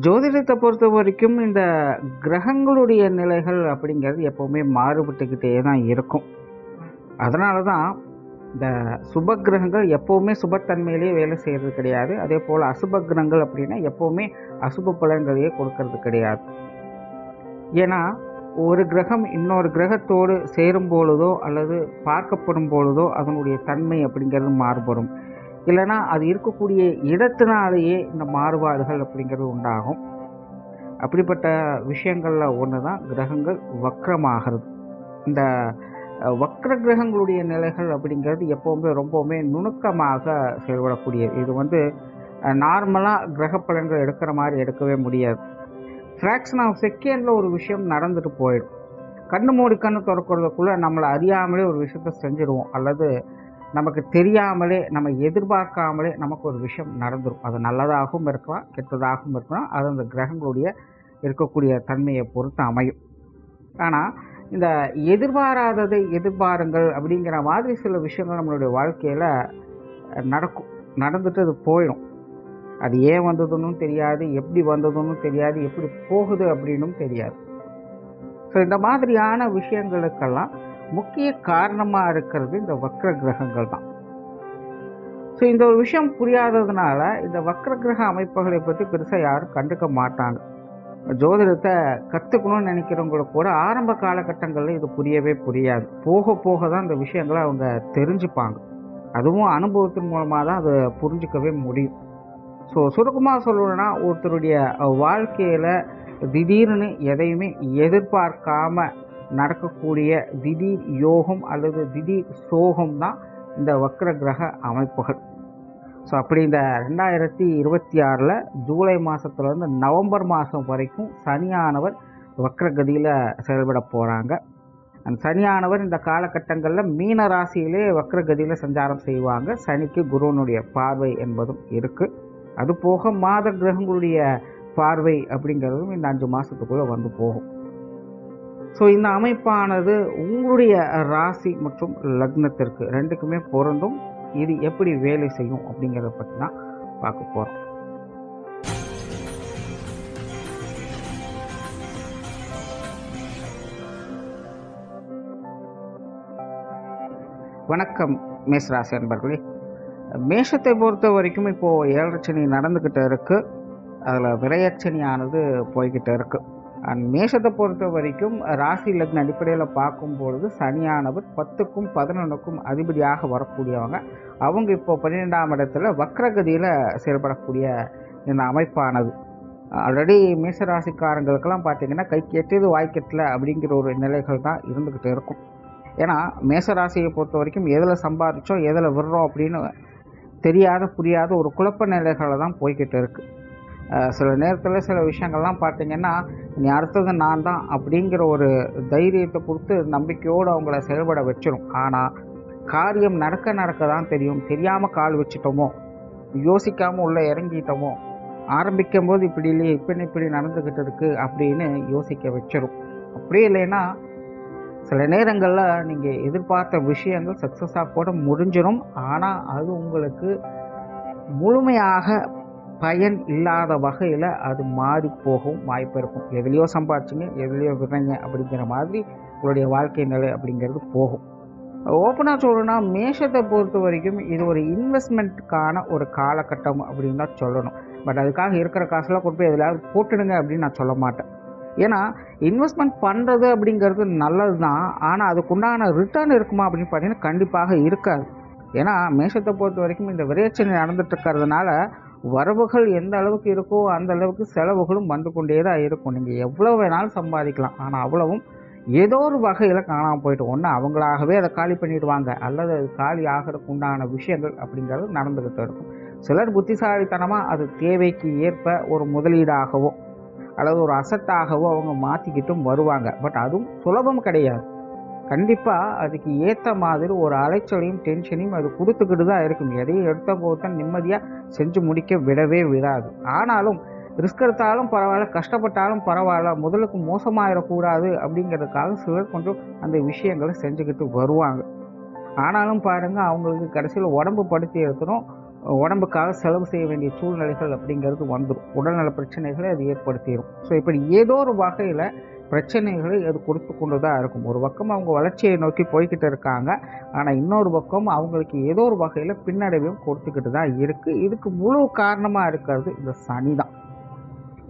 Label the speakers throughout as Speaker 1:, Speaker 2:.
Speaker 1: ஜோதிடத்தை பொறுத்த வரைக்கும் இந்த கிரகங்களுடைய நிலைகள் அப்படிங்கிறது எப்போவுமே மாறுபட்டுக்கிட்டே தான் இருக்கும். அதனால தான் இந்த சுப கிரகங்கள் எப்போவுமே சுபத்தன்மையிலேயே வேலை செய்கிறது கிடையாது. அதே போல் அசுப கிரகங்கள் அப்படின்னா எப்போவுமே அசுப பலன்களையே கொடுக்கறது கிடையாது. ஏன்னா ஒரு கிரகம் இன்னொரு கிரகத்தோடு சேரும் பொழுதோ அல்லது பார்க்கப்படும் பொழுதோ அதனுடைய தன்மை அப்படிங்கிறது மாறுபடும். இல்லைன்னா அது இருக்கக்கூடிய இடத்தினாலேயே இந்த மாறுபாடுகள் அப்படிங்கிறது உண்டாகும். அப்படிப்பட்ட விஷயங்களில் ஒன்று தான் கிரகங்கள் வக்ரமாகிறது. இந்த வக்ர கிரகங்களுடைய நிலைகள் அப்படிங்கிறது எப்போவுமே ரொம்பவுமே நுணுக்கமாக செயல்படக்கூடியது. இது நார்மலாக கிரக பலன்கள் எடுக்கிற மாதிரி எடுக்கவே முடியாது. ஃப்ராக்ஷன் ஆஃப் செகண்டில் ஒரு விஷயம் நடந்துட்டு போயிடும். கண்ணு மூடி கண்ணு திறக்கிறதுக்குள்ளே நம்மளை அறியாமலே ஒரு விஷயத்த செஞ்சுடுவோம், அல்லது நமக்கு தெரியாமலே நம்ம எதிர்பார்க்காமலே நமக்கு ஒரு விஷயம் நடந்துடும். அது நல்லதாகவும் இருக்கலாம், கெட்டதாகவும் இருக்கலாம். அது அந்த கிரகங்களுடைய இருக்கக்கூடிய தன்மையை பொறுத்து அமையும். ஆனால் இந்த எதிர்பாராததை எதிர்பாருங்கள் அப்படிங்கிற மாதிரி சில விஷயங்கள் நம்மளுடைய வாழ்க்கையில் நடக்கும். நடந்துட்டு அது போயிடும். அது ஏன் வந்ததுன்னு தெரியாது, எப்படி வந்ததுன்னு தெரியாது, எப்படி போகுது அப்படின்னும் தெரியாது. ஸோ இந்த மாதிரியான விஷயங்களுக்கெல்லாம் முக்கிய காரணமாக இருக்கிறது இந்த வக்ர கிரகங்கள் தான். ஸோ இந்த ஒரு விஷயம் புரியாததுனால இந்த வக்ர கிரக அமைப்புகளை பற்றி பெருசாக யாரும் கண்டுக்க மாட்டாங்க. ஜோதிடத்தை கற்றுக்கணும்னு நினைக்கிறவங்களுக்கு கூட ஆரம்ப காலகட்டங்களில் இது புரியவே புரியாது. போக போக தான் இந்த விஷயங்களை அவங்க தெரிஞ்சுப்பாங்க. அதுவும் அனுபவத்தின் மூலமாக தான் அதை புரிஞ்சிக்கவே முடியும். ஸோ சுருக்கமாக சொல்லணும்னா, ஒருத்தருடைய வாழ்க்கையில் திடீர்னு எதையுமே எதிர்பார்க்காம நடக்கக்கூடிய திடீர் யோகம் அல்லது திடீர் சோகம் தான் இந்த வக்ர கிரக அமைப்புகள். ஸோ அப்படி இந்த 2026 ஜூலை மாதத்துலேருந்து நவம்பர் மாதம் வரைக்கும் சனியானவர் வக்ரகதியில் செயல்பட போகிறாங்க. அந்த சனியானவர் இந்த காலகட்டங்களில் மீன ராசியிலே வக்ரகதியில் சஞ்சாரம் செய்வாங்க. சனிக்கு குருவனுடைய பார்வை என்பதும் இருக்குது. அது போக மாத கிரகங்களுடைய பார்வை அப்படிங்கிறதும் இந்த 5 மாதத்துக்குள்ளே வந்து போகும். ஸோ இந்த அமைப்பானது உங்களுடைய ராசி மற்றும் லக்னத்திற்கு ரெண்டுக்குமே பொருந்தும். இது எப்படி வேலை செய்யும் அப்படிங்கிறத பற்றி தான் பார்க்க போகிறோம். வணக்கம் மேஷராசி அன்பர்களே. மேஷத்தை பொறுத்த வரைக்கும் இப்போது 7 சனி நடந்துக்கிட்டு இருக்குது. அதில் விரயச்சனியானது போய்கிட்டு இருக்குது. அண்ட் மேஷத்தை பொறுத்த வரைக்கும் ராசி லக்ன அடிப்படையில் பார்க்கும்பொழுது சனியானவர் 10க்கும் 11க்கும் அதிபதியாக வரக்கூடியவங்க. அவங்க இப்போ 12ஆம் இடத்துல வக்ரகதியில் செயல்படக்கூடிய இந்த அமைப்பானது ஆல்ரெடி மேஷராசிக்காரங்களுக்கெல்லாம் பார்த்திங்கன்னா கைக்கு எட்டியது வாய்க்கெட்டல அப்படிங்கிற ஒரு நிலைகள் தான் இருந்துக்கிட்டு இருக்கும். ஏன்னா மேஷராசியை பொறுத்த வரைக்கும் எதில் சம்பாதிச்சோம் எதில் விடுறோம் அப்படின்னு தெரியாத புரியாத ஒரு குழப்ப நிலைகளை தான் போய்கிட்டு இருக்குது. சில நேரத்தில் சில விஷயங்கள்லாம் பார்த்திங்கன்னா நீ அடுத்தது நான் தான் அப்படிங்கிற ஒரு தைரியத்தை கொடுத்து நம்பிக்கையோடு அவங்கள செயல்பட வச்சிடும். ஆனால் காரியம் நடக்க தான் தெரியும். தெரியாமல் கால் வச்சுட்டோமோ, யோசிக்காமல் உள்ளே இறங்கிட்டோமோ, ஆரம்பிக்கும் போது இப்படி இல்லையே இப்படி நடந்துக்கிட்டு இருக்குது அப்படின்னு யோசிக்க வச்சிடும். அப்படியே இல்லைன்னா சில நேரங்களில் நீங்கள் எதிர்பார்த்த விஷயங்கள் சக்ஸஸாக கூட முடிஞ்சிடும். ஆனால் அது உங்களுக்கு முழுமையாக பயன் இல்லாத வகையில் அது மாறி போகவும் வாய்ப்பு இருக்கும். எதுலேயோ சம்பாதிச்சிங்க எதுலேயோ விடுறீங்க அப்படிங்கிற மாதிரி உங்களுடைய வாழ்க்கை நிலை அப்படிங்கிறது போகும். ஓப்பனாக சொல்லணும்னா மேஷத்தை பொறுத்த வரைக்கும் இது ஒரு இன்வெஸ்ட்மெண்ட்டுக்கான ஒரு காலகட்டம் அப்படின்னு தான் சொல்லணும். பட் அதுக்காக இருக்கிற காசெல்லாம் கொண்டு போய் எதுலையாவது போட்டுடுங்க அப்படின்னு நான் சொல்ல மாட்டேன். ஏன்னா இன்வெஸ்ட்மெண்ட் பண்ணுறது அப்படிங்கிறது நல்லது தான். ஆனால் அதுக்குண்டான ரிட்டர்ன் இருக்குமா அப்படின்னு பார்த்தீங்கன்னா கண்டிப்பாக இருக்காது. ஏன்னா மேஷத்தை பொறுத்த வரைக்கும் இந்த விரைச்சனை நடந்துட்டு இருக்கிறதுனால வரவுகள் எந்த அளவுக்கு இருக்கோ அந்த அளவுக்கு செலவுகளும் வந்து கொண்டே தான் இருக்கும். நீங்கள் எவ்வளோ வேணாலும் சம்பாதிக்கலாம், ஆனால் அவ்வளவும் ஏதோ ஒரு வகையில் காணாமல் போய்ட்டு ஒன்று அவங்களாகவே அதை காலி பண்ணிடுவாங்க, அல்லது அது காலி ஆகிறதுக்கு உண்டான விஷயங்கள் அப்படிங்கிறது நடந்துக்கிட்டு இருக்கும். சிலர் புத்திசாலித்தனமாக அது தேவைக்கு ஏற்ப ஒரு முதலீடாகவோ அல்லது ஒரு அசட்டாகவோ அவங்க மாற்றிக்கிட்டும் வருவாங்க. பட் அதுவும் சுலபம் கிடையாது. கண்டிப்பாக அதுக்கு ஏற்ற மாதிரி ஒரு அலைச்சலையும் டென்ஷனையும் அது கொடுத்துக்கிட்டு தான் இருக்கும். எதையும் எடுத்த போது நிம்மதியாக செஞ்சு முடிக்க விடவே விடாது. ஆனாலும் ரிஸ்க் எடுத்தாலும் பரவாயில்ல, கஷ்டப்பட்டாலும் பரவாயில்ல, முதலுக்கு மோசமாகிடக்கூடாது அப்படிங்கிறதுக்காக சிலர் கொஞ்சம் அந்த விஷயங்களை செஞ்சுக்கிட்டு வருவாங்க. ஆனாலும் பாருங்கள், அவங்களுக்கு கடைசியில் உடம்பு படுத்தி எடுத்துடும். உடம்புக்காக செலவு செய்ய வேண்டிய சூழ்நிலைகள் அப்படிங்கிறது வந்துடும். உடல்நல பிரச்சனைகளை அது ஏற்படுத்திடும். ஸோ இப்படி ஏதோ ஒரு வகையில் பிரச்சனைகளை அது கொடுத்து கொண்டு தான் இருக்கும். ஒரு பக்கம் அவங்க வளர்ச்சியை நோக்கி போய்கிட்டு இருக்காங்க, ஆனால் இன்னொரு பக்கம் அவங்களுக்கு ஏதோ ஒரு வகையில் பின்னடைவையும் கொடுத்துக்கிட்டு தான் இருக்குது. இதுக்கு முழு காரணமாக இருக்கிறது இந்த சனி தான்.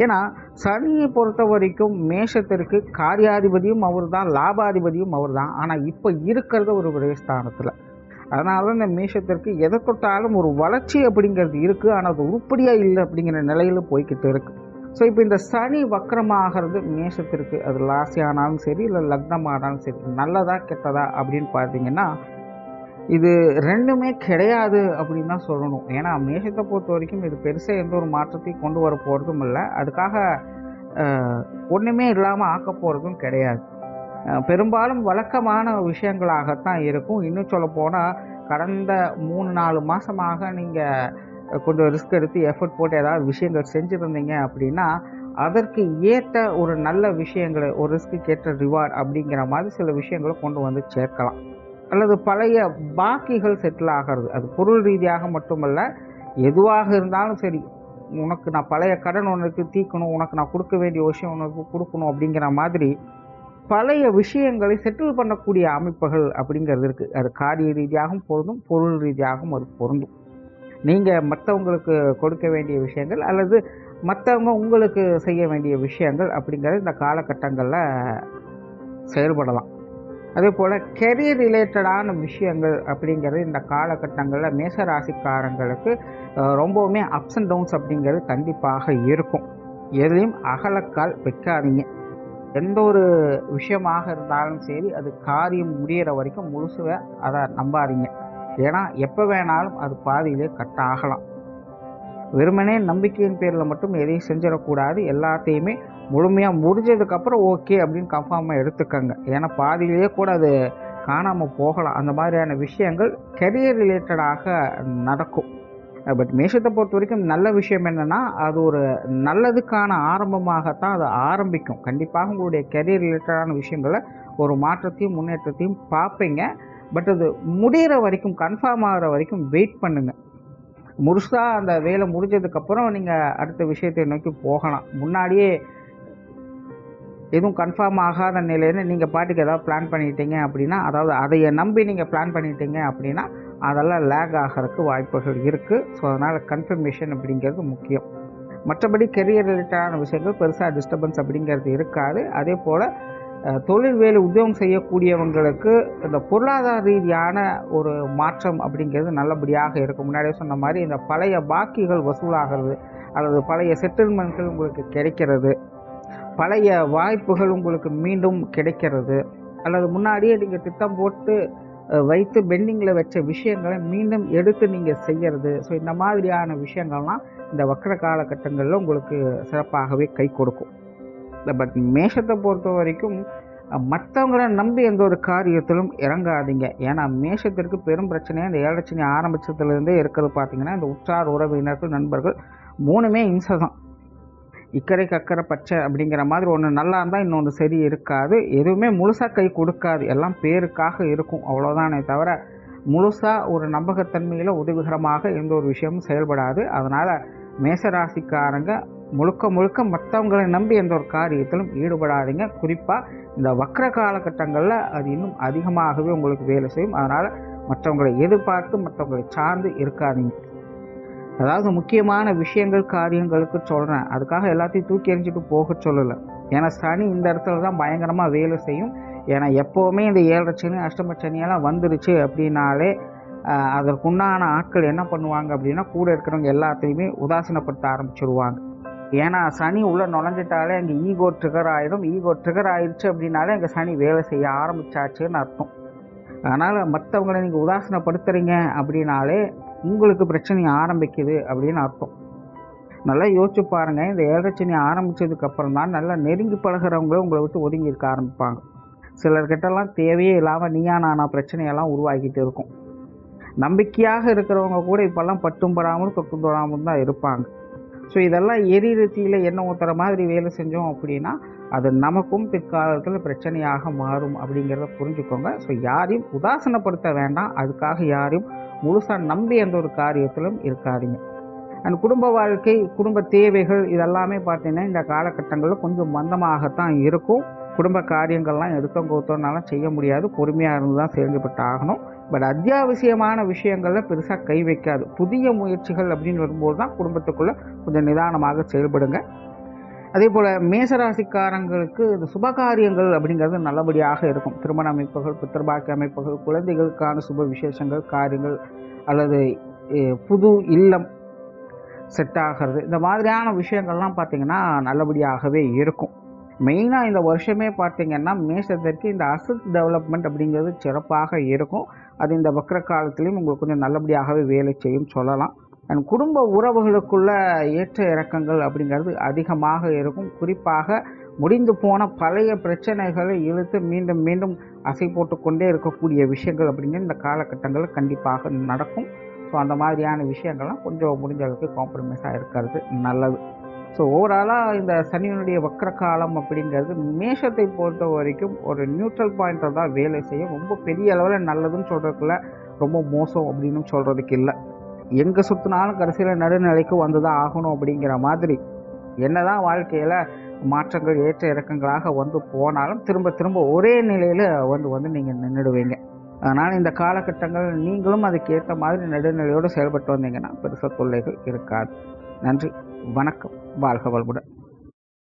Speaker 1: ஏன்னா சனியை பொறுத்த வரைக்கும் மேஷத்திற்கு காரியாதிபதியும் அவர் தான், லாபாதிபதியும் அவர் தான். ஆனால் இப்போ இருக்கிறது ஒரு விரயஸ்தானத்தில். அதனால தான் இந்த மேஷத்திற்கு எதை தொட்டாலும் ஒரு வளர்ச்சி அப்படிங்கிறது இருக்குது, ஆனால் அது உருப்படியாக இல்லை அப்படிங்கிற நிலையில் போய்கிட்டு இருக்குது. ஸோ இப்போ இந்த சனி வக்கரமாகிறது மேஷத்திற்கு, அது ராசியானாலும் சரி இல்லை லக்னமானாலும் சரி, நல்லதா கெட்டதா அப்படின்னு பார்த்தீங்கன்னா இது ரெண்டுமே கிடையாது அப்படின்னு தான் சொல்லணும். ஏன்னா மேஷத்தை பொறுத்த வரைக்கும் இது பெருசாக எந்த ஒரு மாற்றத்தையும் கொண்டு வர போகிறதும் இல்லை, அதுக்காக ஒன்றுமே இல்லாமல் ஆக்க போகிறதும் கிடையாது. பெரும்பாலும் வழக்கமான விஷயங்களாகத்தான் இருக்கும். இன்னும் சொல்ல போனால் கடந்த 3-4 மாதமாக நீங்கள் கொஞ்சம் ரிஸ்க் எடுத்து எஃபர்ட் போட்டு ஏதாவது விஷயங்கள் செஞ்சுருந்தீங்க அப்படின்னா அதற்கு ஏற்ற ஒரு நல்ல விஷயங்களை, ஒரு ரிஸ்க்கு ஏற்ற ரிவார்டு அப்படிங்கிற மாதிரி சில விஷயங்களை கொண்டு வந்து சேர்க்கலாம். அல்லது பழைய பாக்கிகள் செட்டில் ஆகிறது, அது பொருள் ரீதியாக மட்டுமல்ல, எதுவாக இருந்தாலும் சரி. உனக்கு நான் பழைய கடன் உனக்கு தீர்க்கணும், உனக்கு நான் கொடுக்க வேண்டிய விஷயம் உனக்கு கொடுக்கணும் அப்படிங்கிற மாதிரி பழைய விஷயங்களை செட்டில் பண்ணக்கூடிய அமைப்புகள் அப்படிங்கிறது இருக்குது. அது காரிய ரீதியாகவும் பொருந்தும், பொருள் ரீதியாகவும் அது பொருந்தும். நீங்கள் மற்றவங்களுக்கு கொடுக்க வேண்டிய விஷயங்கள் அல்லது மற்றவங்க உங்களுக்கு செய்ய வேண்டிய விஷயங்கள் அப்படிங்கிறது இந்த காலகட்டங்களில் செயல்படலாம். அதே போல் கெரியர் ரிலேட்டடான விஷயங்கள் அப்படிங்கிறது இந்த காலகட்டங்களில் மேசராசிக்காரங்களுக்கு ரொம்பவுமே அப்ஸ் அண்ட் டவுன்ஸ் அப்படிங்கிறது கண்டிப்பாக இருக்கும். எதையும் அகலக்கால் வைக்காதீங்க. எந்த ஒரு விஷயமாக இருந்தாலும் சரி, அது காரியம் முடிகிற வரைக்கும் முழுசுவை அதை நம்பாதீங்க. ஏன்னா எப்போ வேணாலும் அது பாதியிலே கட் ஆகலாம். வெறுமனே நம்பிக்கையின் பேரில் மட்டும் எதையும் செஞ்சிடக்கூடாது. எல்லாத்தையுமே முழுமையாக முடிஞ்சதுக்கப்புறம் ஓகே அப்படின்னு கன்ஃபார்மாக எடுத்துக்கங்க. ஏன்னா பாதியிலேயே கூட அது காணாமல் போகலாம். அந்த மாதிரியான விஷயங்கள் கெரியர் ரிலேட்டடாக நடக்கும். பட் மேஷத்தை பொறுத்த வரைக்கும் நல்ல விஷயம் என்னென்னா, அது ஒரு நல்லதுக்கான ஆரம்பமாகத்தான் அது ஆரம்பிக்கும். கண்டிப்பாக உங்களுடைய கெரியர் ரிலேட்டடான விஷயங்களை ஒரு மாற்றத்தையும் முன்னேற்றத்தையும் பார்ப்பீங்க. பட் அது முடிகிற வரைக்கும், கன்ஃபார்ம் ஆகிற வரைக்கும் வெயிட் பண்ணுங்கள். முழுசாக அந்த வேலை முடிஞ்சதுக்கப்புறம் நீங்கள் அடுத்த விஷயத்தை நோக்கி போகலாம். முன்னாடியே எதுவும் கன்ஃபார்ம் ஆகாத நிலையில் நீங்கள் பாட்டுக்கு ஏதாவது பிளான் பண்ணிட்டீங்க அப்படின்னா, அதாவது அதையை நம்பி நீங்கள் பிளான் பண்ணிட்டீங்க அப்படின்னா அதெல்லாம் லேக் ஆகிறதுக்கு வாய்ப்புகள் இருக்குது. ஸோ அதனால் கன்ஃபர்மேஷன் அப்படிங்கிறது முக்கியம். மற்றபடி கெரியர் ரிலேட்டடான விஷயங்கள் பெருசாக டிஸ்டர்பன்ஸ் அப்படிங்கிறது இருக்காது. அதே போல் தொழில் வேலை உத்தியோகம் செய்யக்கூடியவங்களுக்கு இந்த பொருளாதார ரீதியான ஒரு மாற்றம் அப்படிங்கிறது நல்லபடியாக இருக்கும். முன்னாடியே சொன்ன மாதிரி இந்த பழைய பாக்கிகள் வசூலாகிறது, அல்லது பழைய செட்டில்மெண்ட்கள் உங்களுக்கு கிடைக்கிறது, பழைய வாய்ப்புகள் உங்களுக்கு மீண்டும் கிடைக்கிறது, அல்லது முன்னாடியே நீங்கள் திட்டம் போட்டு வைத்து பெண்டிங்கில் வச்ச விஷயங்களை மீண்டும் எடுத்து நீங்கள் செய்கிறது. ஸோ இந்த மாதிரியான விஷயங்கள்லாம் இந்த வக்கர காலகட்டங்களில் உங்களுக்கு சிறப்பாகவே கை கொடுக்கும். பட் மேஷத்தை பொறுத்த வரைக்கும் மற்றவங்கள நம்பி எந்த ஒரு காரியத்திலும் இறங்காதீங்க. ஏன்னா மேஷத்திற்கு பெரும் பிரச்சனையாக இந்த 7 சனி ஆரம்பித்ததுலேருந்தே இருக்கிறது. பார்த்திங்கன்னா இந்த உற்றார் உறவினர்கள் நண்பர்கள் 3மே இம்சை தான். இக்கரைக்கு அக்கறை பச்சை அப்படிங்கிற மாதிரி ஒன்று நல்லா இருந்தால் இன்னொன்று சரி இருக்காது. எதுவுமே முழுசாக கை கொடுக்காது, எல்லாம் பேருக்காக இருக்கும், அவ்வளோதானே தவிர முழுசாக ஒரு நம்பகத்தன்மையில் உதவிகரமாக எந்த ஒரு விஷயமும் செயல்படாது. அதனால் மேசராசிக்காரங்க முழுக்க மற்றவங்களை நம்பி எந்த ஒரு காரியத்திலும் ஈடுபடாதீங்க. குறிப்பாக இந்த வக்கர காலகட்டங்களில் அது இன்னும் அதிகமாகவே உங்களுக்கு வேலை செய்யும். அதனால் மற்றவங்களை எதிர்பார்த்து மற்றவங்களை சார்ந்து இருக்காதீங்க. அதாவது முக்கியமான விஷயங்கள் காரியங்களுக்கு சொல்கிறேன், அதுக்காக எல்லாத்தையும் தூக்கி எறிஞ்சிட்டு போக சொல்லலை. ஏன்னா சனி இந்த இடத்துல தான் பயங்கரமாக வேலை செய்யும். ஏன்னா எப்போவுமே இந்த 7 சனி அஷ்டம சனியெல்லாம் வந்துருச்சு அப்படின்னாலே அதற்குண்டான ஆட்கள் என்ன பண்ணுவாங்க அப்படின்னா, கூட இருக்கிறவங்க எல்லாத்தையுமே உதாசீனப்படுத்த ஆரம்பிச்சிருவாங்க. ஏன்னா சனி உள்ளே நுழைஞ்சிட்டாலே அங்கே ஈகோ ட்ரிகர் ஆகிடும். ஈகோ ட்ரிகர் ஆயிடுச்சு அப்படின்னாலே அங்கே சனி வேலை செய்ய ஆரம்பிச்சாச்சுன்னு அர்த்தம். அதனால் மற்றவங்களை நீங்கள் உதாசீனப்படுத்துகிறீங்க அப்படின்னாலே உங்களுக்கு பிரச்சனை ஆரம்பிக்குது அப்படின்னு அர்த்தம். நல்லா யோசிச்சு பாருங்கள். இந்த 7 சனி ஆரம்பித்ததுக்கப்புறம் தான் நல்லா நெருங்கி பழகிறவங்களே உங்களை விட்டு ஒதுங்கி இருக்க ஆரம்பிப்பாங்க. சிலர்கிட்டலாம் தேவையே இல்லாமல் நீயா நானா பிரச்சனையெல்லாம் உருவாக்கிட்டு இருக்கும். நம்பிக்கையாக இருக்கிறவங்க கூட இப்போல்லாம் பட்டும் படாமல் தொட்டும் தொடாமல் தான் இருப்பாங்க. ஸோ இதெல்லாம் எரிரத்தியில் எண்ணெய் ஊற்றுற மாதிரி வேலை செஞ்சோம் அப்படின்னா அது நமக்கும் பிற்காலத்தில் பிரச்சனையாக மாறும் அப்படிங்கிறத புரிஞ்சுக்கோங்க. ஸோ யாரையும் உதாசீனப்படுத்த வேண்டாம், அதுக்காக யாரையும் முழுசாக நம்பி எந்த ஒரு காரியத்திலும் இருக்காதீங்க. அண்ட் குடும்ப வாழ்க்கை, குடும்ப தேவைகள் இதெல்லாமே பார்த்தீங்கன்னா இந்த காலகட்டங்களில் கொஞ்சம் மந்தமாகத்தான் இருக்கும். குடும்ப காரியங்கள்லாம் எடுத்தோம் கௌத்தோம்னாலும் செய்ய முடியாது. பொறுமையாக இருந்து தான் செஞ்சுப்பட்டு ஆகணும். பட் அத்தியாவசியமான விஷயங்களில் பெருசாக கை வைக்காது. புதிய முயற்சிகள் அப்படின்னு வரும்போது தான் குடும்பத்துக்குள்ளே கொஞ்சம் நிதானமாக செயல்படுங்க. அதே போல் மேசராசிக்காரங்களுக்கு இந்த சுபகாரியங்கள் அப்படிங்கிறது நல்லபடியாக இருக்கும். திருமண அமைப்புகள், பித்திருபாக்கிய அமைப்புகள், குழந்தைகளுக்கான சுப விசேஷங்கள், காரியங்கள் அல்லது புது இல்லம் செட் ஆகிறது, இந்த மாதிரியான விஷயங்கள்லாம் பார்த்திங்கன்னா நல்லபடியாகவே இருக்கும். மெயினாக இந்த வருஷமே பார்த்திங்கன்னா மேஷத்திற்கு இந்த அசட் டெவலப்மெண்ட் அப்படிங்கிறது சிறப்பாக இருக்கும். அது இந்த வக்ர காலத்திலையும் உங்களுக்கு கொஞ்சம் நல்லபடியாகவே வேலை செய்யும் சொல்லலாம். அண்ட் குடும்ப உறவுகளுக்குள்ள ஏற்ற இறக்கங்கள் அப்படிங்கிறது அதிகமாக இருக்கும். குறிப்பாக முடிந்து போன பழைய பிரச்சனைகளை இழுத்து மீண்டும் மீண்டும் அசை போட்டு கொண்டே இருக்கக்கூடிய விஷயங்கள் அப்படிங்கிறது இந்த காலகட்டங்களில் கண்டிப்பாக நடக்கும். ஸோ அந்த மாதிரியான விஷயங்கள்லாம் கொஞ்சம் முடிஞ்ச அளவுக்கு காம்ப்ரமைஸாக இருக்கிறது நல்லது. ஸோ ஓவராலாக இந்த சனியினுடைய வக்ர காலம் அப்படிங்கிறது மேஷத்தை பொறுத்த வரைக்கும் ஒரு நியூட்ரல் பாயிண்ட்டை தான் வேலை செய்யும். ரொம்ப பெரிய அளவில் நல்லதுன்னு சொல்கிறதுக்குள்ள ரொம்ப மோசம் அப்படின்னு சொல்கிறதுக்கு இல்லை. எங்கே சுற்றினாலும் கடைசியில் நடுநிலைக்கு வந்து தான் ஆகணும் அப்படிங்கிற மாதிரி என்னதான் வாழ்க்கையில் மாற்றங்கள் ஏற்ற இறக்கங்களாக வந்து போனாலும் திரும்ப திரும்ப ஒரே நிலையில் வந்து நீங்கள் நின்றுடுவீங்க. அதனால் இந்த காலகட்டங்கள் நீங்களும் அதுக்கேற்ற மாதிரி நடுநிலையோடு செயல்பட்டு வந்தீங்கன்னா பெருசாக தொல்லைகள் இருக்காது. நன்றி, வணக்கம், வாழ்க வளமுடன்.